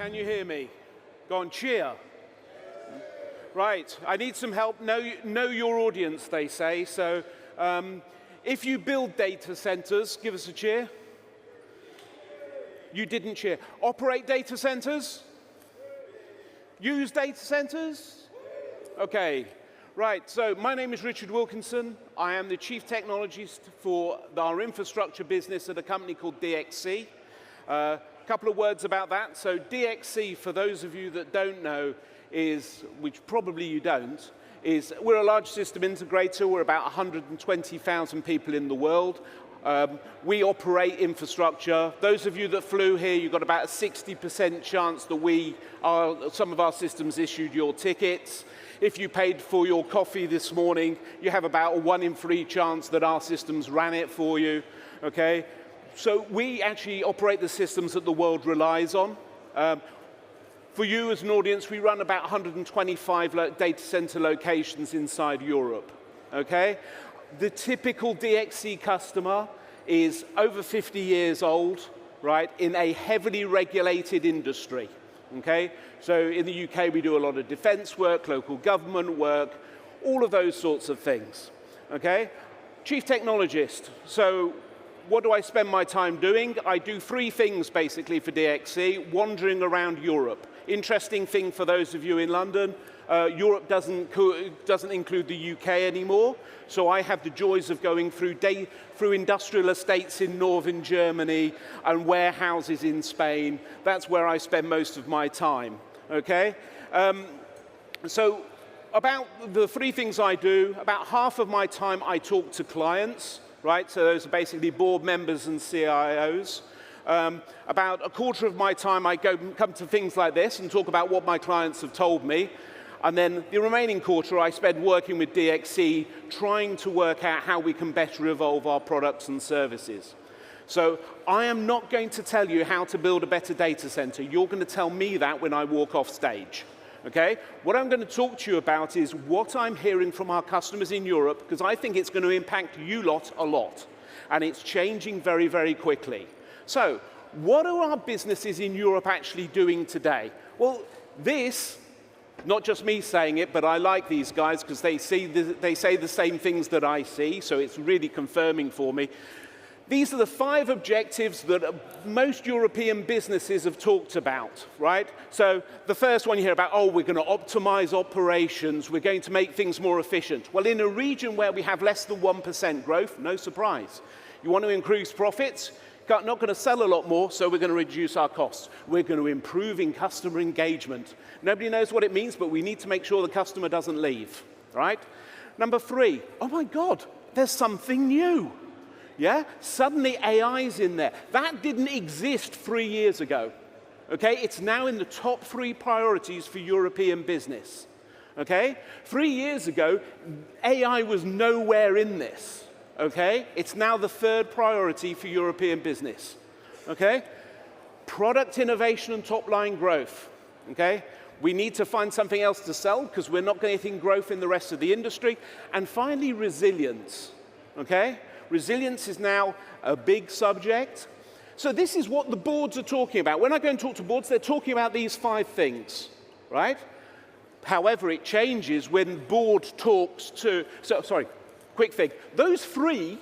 Can you hear me? Go on, cheer. Right, I need some help. Know your audience, they say. So if you build data centers, give us a cheer. You didn't cheer. Operate data centers? Use data centers? Okay, right, so my name is Richard Wilkinson. I am the Chief Technologist for our infrastructure business at a company called DXC. A couple of words about that. So DXC, for those of you that don't know, is, which probably you don't, is we're a large system integrator. We're about 120,000 people in the world. We operate infrastructure. Those of you that flew here, you've got about a 60% chance that some of our systems issued your tickets. If you paid for your coffee this morning, you have about a 1 in 3 chance that our systems ran it for you, okay? So we actually operate the systems that the world relies on. For you as an audience, we run about 125 data center locations inside Europe, okay? The typical DXC customer is over 50 years old, right, in a heavily regulated industry, okay? So in the UK, we do a lot of defense work, local government work, all of those sorts of things, okay? Chief Technologist, so what do I spend my time doing? I do 3 things basically for DXC, wandering around Europe. Interesting thing for those of you in London, Europe doesn't include the UK anymore, so I have the joys of going through industrial estates in northern Germany and warehouses in Spain. That's where I spend most of my time, okay? So about the 3 things I do, about half of my time I talk to clients, right? So those are basically board members and CIOs. About a quarter of my time I come to things like this and talk about what my clients have told me. And then the remaining quarter I spend working with DXC, trying to work out how we can better evolve our products and services. So I am not going to tell you how to build a better data center. You're going to tell me that when I walk off stage. Okay? What I'm going to talk to you about is what I'm hearing from our customers in Europe, because I think it's going to impact you lot a lot. And it's changing very, very quickly. So what are our businesses in Europe actually doing today? Well, this, not just me saying it, but I like these guys because they say the same things that I see, so it's really confirming for me. These are the 5 objectives that most European businesses have talked about, right? So the first one you hear about, oh, we're going to optimize operations, we're going to make things more efficient. Well, in a region where we have less than 1% growth, no surprise. You want to increase profits? Not going to sell a lot more, so we're going to reduce our costs. We're going to improve in customer engagement. Nobody knows what it means, but we need to make sure the customer doesn't leave, right? Number 3, oh my God, there's something new. Yeah? Suddenly AI's in there. That didn't exist 3 years ago. Okay? It's now in the top 3 priorities for European business. Okay? 3 years ago, AI was nowhere in this. Okay? It's now the 3rd priority for European business. Okay? Product innovation and top-line growth. Okay? We need to find something else to sell because we're not getting growth in the rest of the industry. And finally, resilience. Okay? Resilience is now a big subject. So this is what the boards are talking about. When I go and talk to boards, they're talking about these 5 things, right? However, it changes when board talks to, quick thing. Those 3,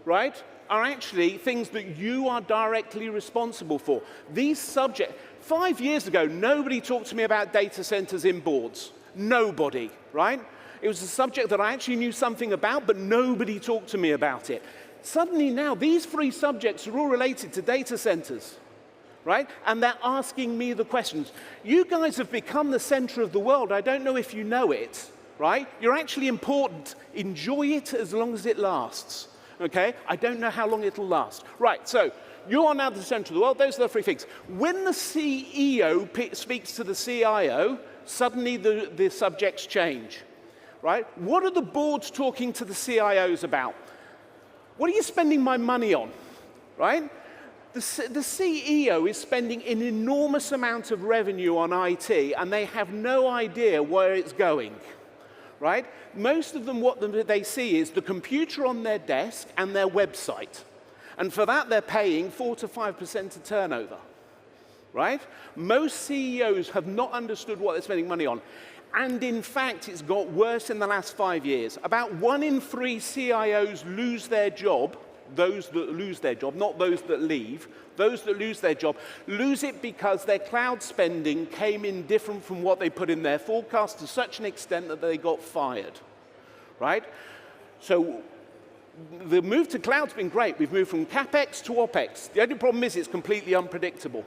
right, are actually things that you are directly responsible for. These subjects, 5 years ago, nobody talked to me about data centers in boards. Nobody, right? It was a subject that I actually knew something about, but nobody talked to me about it. Suddenly now, these 3 subjects are all related to data centers, right? And they're asking me the questions. You guys have become the center of the world. I don't know if you know it, right? You're actually important. Enjoy it as long as it lasts, okay? I don't know how long it'll last. Right, so you are now the center of the world. Those are the 3 things. When the CEO speaks to the CIO, suddenly the subjects change. Right? What are the boards talking to the CIOs about? What are you spending my money on? Right? The CEO is spending an enormous amount of revenue on IT, and they have no idea where it's going. Right? Most of them, what they see is the computer on their desk and their website. And for that, they're paying 4 to 5% of turnover. right? Most CEOs have not understood what they're spending money on. And in fact, it's got worse in the last 5 years. About 1 in 3 CIOs lose their job, those that lose their job, not those that leave. Those that lose their job lose it because their cloud spending came in different from what they put in their forecast to such an extent that they got fired, right? So the move to cloud's been great. We've moved from CapEx to OpEx. The only problem is it's completely unpredictable.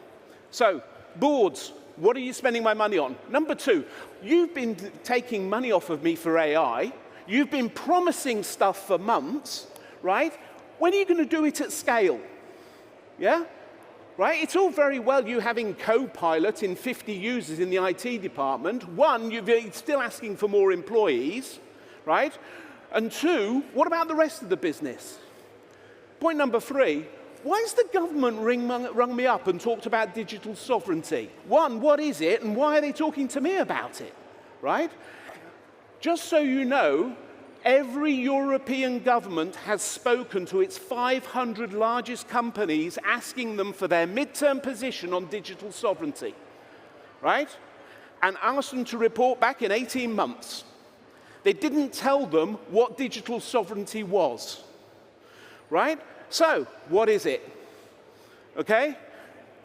So boards, what are you spending my money on? Number 2, you've been taking money off of me for AI. You've been promising stuff for months, right? When are you going to do it at scale? Yeah? Right? It's all very well you having Copilot in 50 users in the IT department. 1, you're still asking for more employees, right? And 2, what about the rest of the business? Point number 3, why has the government rung me up and talked about digital sovereignty? 1, what is it, and why are they talking to me about it, right? Just so you know, every European government has spoken to its 500 largest companies asking them for their midterm position on digital sovereignty, right? And asked them to report back in 18 months. They didn't tell them what digital sovereignty was, right? So, what is it? Okay?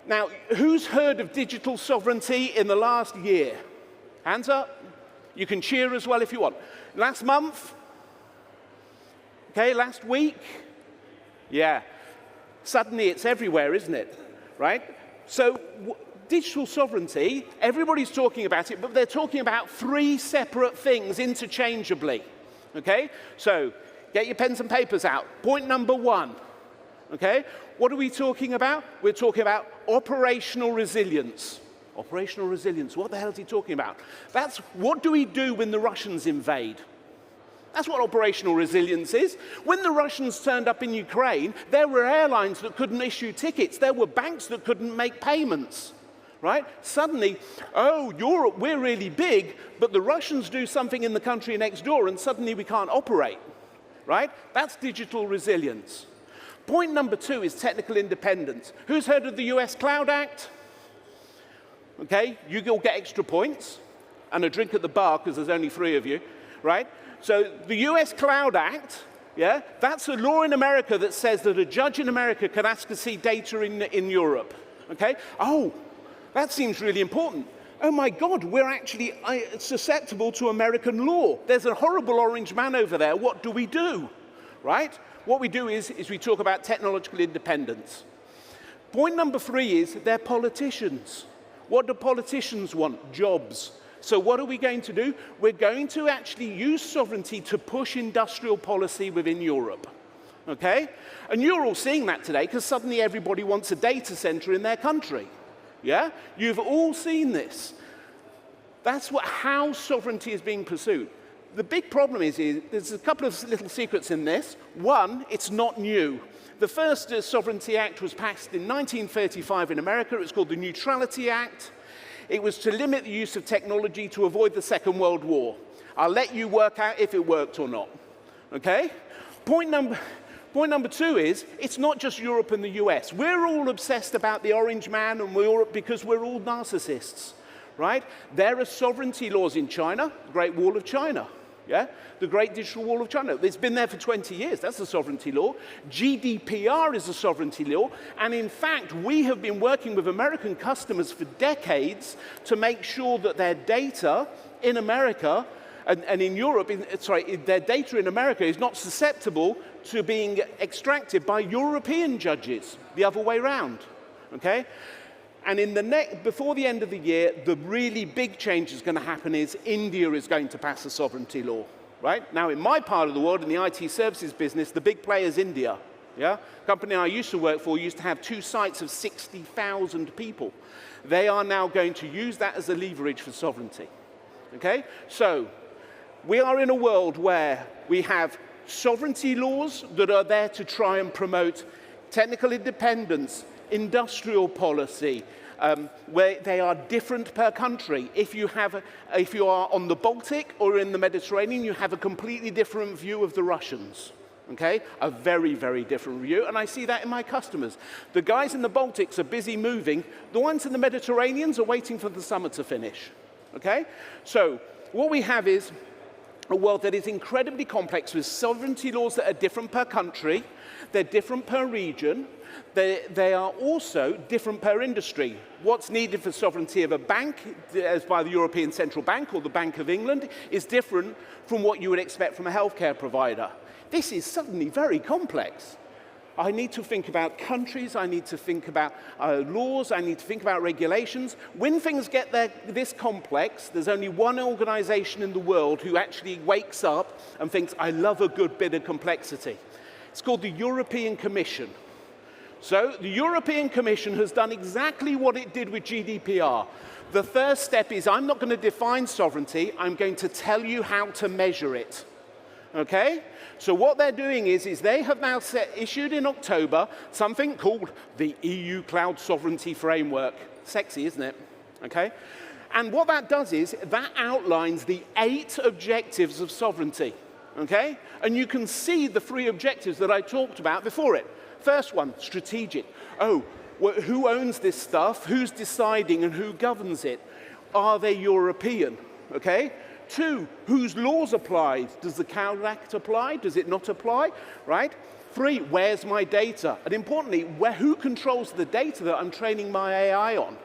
Now, who's heard of digital sovereignty in the last year? Hands up. You can cheer as well if you want. Last month? Okay, last week? Yeah. Suddenly it's everywhere, isn't it? Right? So, digital sovereignty, everybody's talking about it, but they're talking about 3 separate things interchangeably. Okay? So, get your pens and papers out. Point number 1. Okay? What are we talking about? We're talking about operational resilience. Operational resilience, what the hell is he talking about? That's what do we do when the Russians invade? That's what operational resilience is. When the Russians turned up in Ukraine, there were airlines that couldn't issue tickets. There were banks that couldn't make payments, right? Suddenly, oh, Europe, we're really big, but the Russians do something in the country next door and suddenly we can't operate, right? That's digital resilience. Point number 2 is technical independence. Who's heard of the US Cloud Act? Okay, you all get extra points and a drink at the bar because there's only 3 of you, right? So the US Cloud Act, yeah, that's a law in America that says that a judge in America can ask to see data in Europe, okay? Oh, that seems really important. Oh my God, we're actually susceptible to American law. There's a horrible orange man over there. What do we do, right? What we do is we talk about technological independence. Point number 3 is they're politicians. What do politicians want? Jobs. So what are we going to do? We're going to actually use sovereignty to push industrial policy within Europe, okay? And you're all seeing that today because suddenly everybody wants a data center in their country, yeah? You've all seen this. That's how sovereignty is being pursued. The big problem is there's a couple of little secrets in this. 1, it's not new. The first Sovereignty Act was passed in 1935 in America. It was called the Neutrality Act. It was to limit the use of technology to avoid the Second World War. I'll let you work out if it worked or not, okay? Point number 2 is, it's not just Europe and the US. We're all obsessed about the orange man and Europe because we're all narcissists, right? There are sovereignty laws in China, the Great Wall of China, yeah? The Great Digital Wall of China. It's been there for 20 years. That's a sovereignty law. GDPR is a sovereignty law. And in fact, we have been working with American customers for decades to make sure that their data in America and in Europe, their data in America is not susceptible to being extracted by European judges, the other way around, okay? And before the end of the year, the really big change is going to happen is India is going to pass a sovereignty law, right? Now, in my part of the world, in the IT services business, the big player is India, yeah? The company I used to work for used to have 2 sites of 60,000 people. They are now going to use that as a leverage for sovereignty, okay? So, we are in a world where we have sovereignty laws that are there to try and promote technical independence, industrial policy, where they are different per country. If you are on the Baltic or in the Mediterranean, you have a completely different view of the Russians, Okay? A very, very different view, and I see that in my customers. The guys in the Baltics are busy moving. The ones in the Mediterranean are waiting for the summer to finish. Okay? So what we have is a world that is incredibly complex with sovereignty laws that are different per country, they're different per region, they are also different per industry. What's needed for sovereignty of a bank, as by the European Central Bank or the Bank of England, is different from what you would expect from a healthcare provider. This is suddenly very complex. I need to think about countries, I need to think about laws, I need to think about regulations. When things get this complex, there's only one organization in the world who actually wakes up and thinks, I love a good bit of complexity. It's called the European Commission. So the European Commission has done exactly what it did with GDPR. The first step is, I'm not going to define sovereignty, I'm going to tell you how to measure it. Okay? So what they're doing is they have now issued in October something called the EU Cloud Sovereignty Framework. Sexy, isn't it? Okay? And what that does is that outlines the 8 objectives of sovereignty. Okay? And you can see the 3 objectives that I talked about before it. First one, strategic. Oh, who owns this stuff? Who's deciding and who governs it? Are they European? Okay? 2, whose laws apply? Does the Cloud Act apply? Does it not apply? Right? 3, where's my data? And importantly, who controls the data that I'm training my AI on?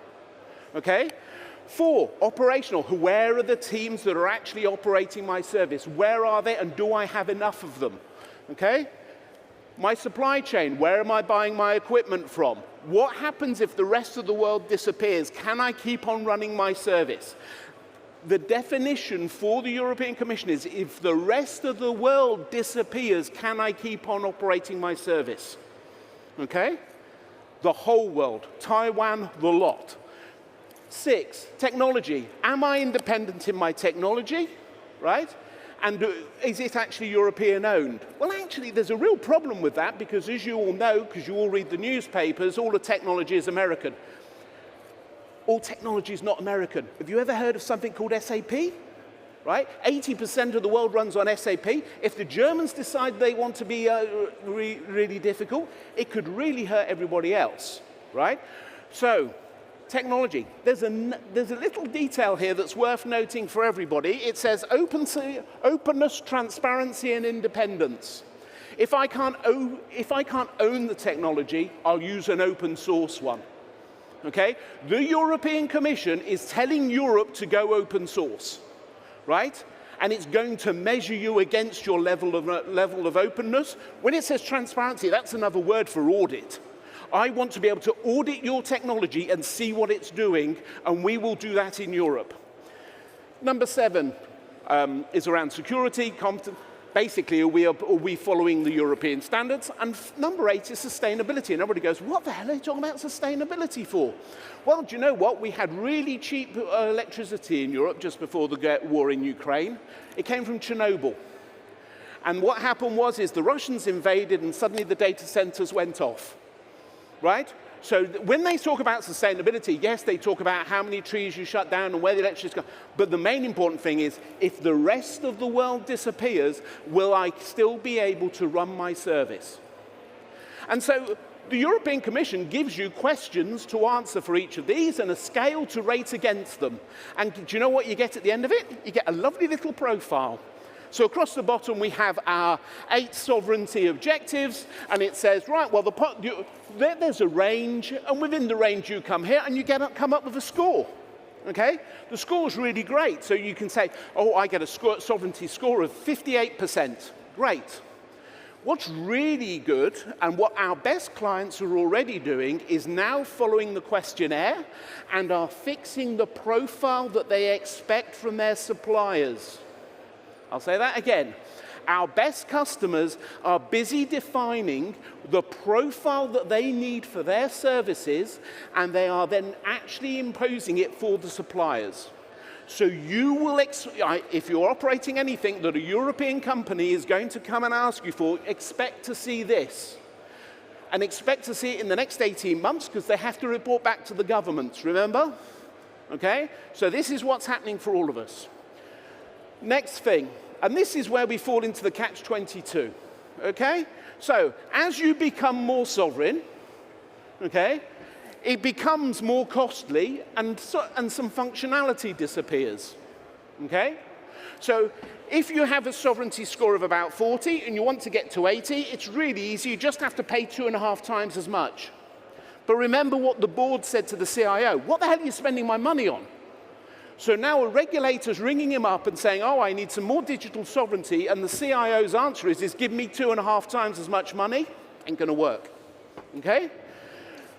Okay? 4, operational. Where are the teams that are actually operating my service? Where are they and do I have enough of them? Okay? My supply chain, where am I buying my equipment from? What happens if the rest of the world disappears? Can I keep on running my service? The definition for the European Commission is, if the rest of the world disappears, can I keep on operating my service? Okay? The whole world. Taiwan, the lot. 6, technology. Am I independent in my technology? Right? And is it actually European owned? Well, actually, there's a real problem with that because, as you all know, because you all read the newspapers, all the technology is American. All technology is not American. Have you ever heard of something called SAP? Right? 80% of the world runs on SAP. If the Germans decide they want to be really difficult, it could really hurt everybody else. Right? So, technology. There's a little detail here that's worth noting for everybody. It says openness, transparency, and independence. If I can't own the technology, I'll use an open source one. Okay? The European Commission is telling Europe to go open source, right? And it's going to measure you against your level of openness. When it says transparency, that's another word for audit. I want to be able to audit your technology and see what it's doing, and we will do that in Europe. Number 7 is around security, competence. Basically, are we following the European standards? And number 8 is sustainability. And everybody goes, what the hell are you talking about sustainability for? Well, do you know what? We had really cheap electricity in Europe just before the war in Ukraine. It came from Chernobyl. And what happened was the Russians invaded and suddenly the data centers went off. Right? So when they talk about sustainability, yes, they talk about how many trees you shut down and where the electricity goes. But the main important thing is, if the rest of the world disappears, will I still be able to run my service? And so the European Commission gives you questions to answer for each of these and a scale to rate against them. And do you know what you get at the end of it? You get a lovely little profile. So across the bottom, we have our 8 sovereignty objectives, and it says, right, well, there's a range, and within the range you come here, and you come up with a score, okay? The score's really great, so you can say, oh, I get a sovereignty score of 58%. Great. What's really good, and what our best clients are already doing, is now following the questionnaire and are fixing the profile that they expect from their suppliers. I'll say that again. Our best customers are busy defining the profile that they need for their services, and they are then actually imposing it for the suppliers. So you will, if you're operating anything that a European company is going to come and ask you for, expect to see this. And expect to see it in the next 18 months, because they have to report back to the governments, remember? Okay? So this is what's happening for all of us. Next thing, and this is where we fall into the Catch-22, okay? So as you become more sovereign, okay, it becomes more costly and some functionality disappears, okay? So if you have a sovereignty score of about 40 and you want to get to 80, it's really easy. You just have to pay 2.5 times as much. But remember what the board said to the CIO. What the hell are you spending my money on? So now a regulator's ringing him up and saying, oh, I need some more digital sovereignty, and the CIO's answer is give me 2.5 times as much money. Ain't gonna work, okay?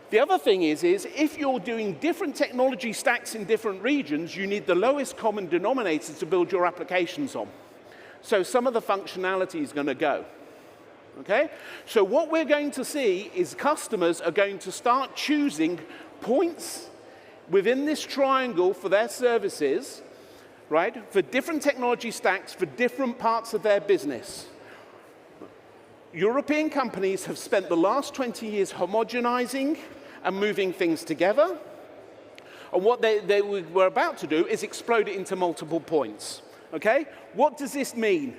The other thing is if you're doing different technology stacks in different regions, you need the lowest common denominator to build your applications on. So some of the functionality is gonna go, okay? So what we're going to see is customers are going to start choosing points within this triangle for their services, right, for different technology stacks, for different parts of their business. European companies have spent the last 20 years homogenizing and moving things together. And what they were about to do is explode it into multiple points, okay? What does this mean?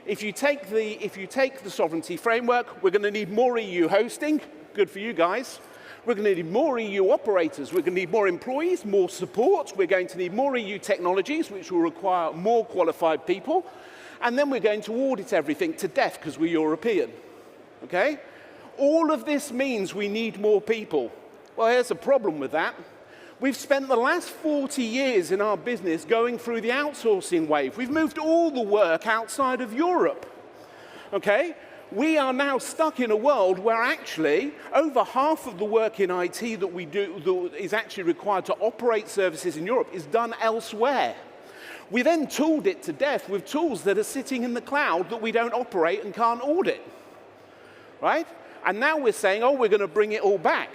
If you take the sovereignty framework, we're going to need more EU hosting. Good for you guys. We're going to need more EU operators. We're going to need more employees, more support. We're going to need more EU technologies, which will require more qualified people. And then we're going to audit everything to death because we're European, okay? All of this means we need more people. Well, here's a problem with that. We've spent the last 40 years in our business going through the outsourcing wave. We've moved all the work outside of Europe, okay? We are now stuck in a world where actually over half of the work in IT that we do that is actually required to operate services in Europe is done elsewhere. We then tooled it to death with tools that are sitting in the cloud that we don't operate and can't audit, right? And now we're saying, oh, we're going to bring it all back.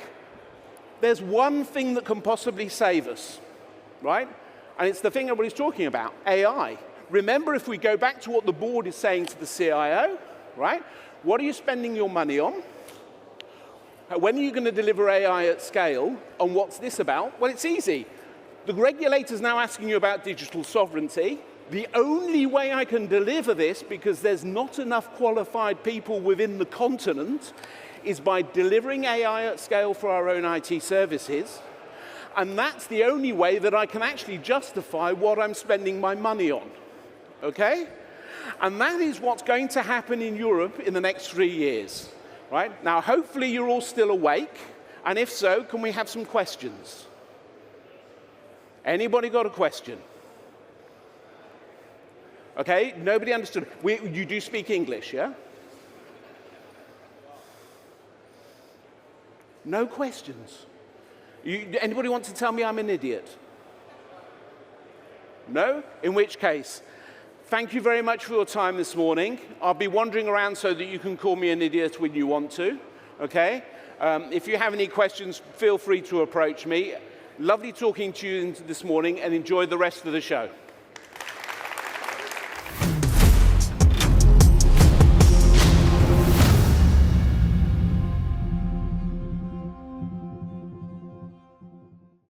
There's one thing that can possibly save us, right? And it's the thing everybody's talking about, AI. Remember, if we go back to what the board is saying to the CIO, right? What are you spending your money on? When are you going to deliver AI at scale? And what's this about? Well, it's easy. The regulator's now asking you about digital sovereignty. The only way I can deliver this, because there's not enough qualified people within the continent, is by delivering AI at scale for our own IT services. And that's the only way that I can actually justify what I'm spending my money on, okay? And that is what's going to happen in Europe in the next 3 years, right? Now, hopefully you're all still awake, and if so, can we have some questions? Anybody got a question? Okay, nobody understood. You do speak English, yeah? No questions. Anybody want to tell me I'm an idiot? No? In which case, thank you very much for your time this morning. I'll be wandering around so that you can call me an idiot when you want to, okay? If you have any questions, feel free to approach me. Lovely talking to you this morning, and enjoy the rest of the show.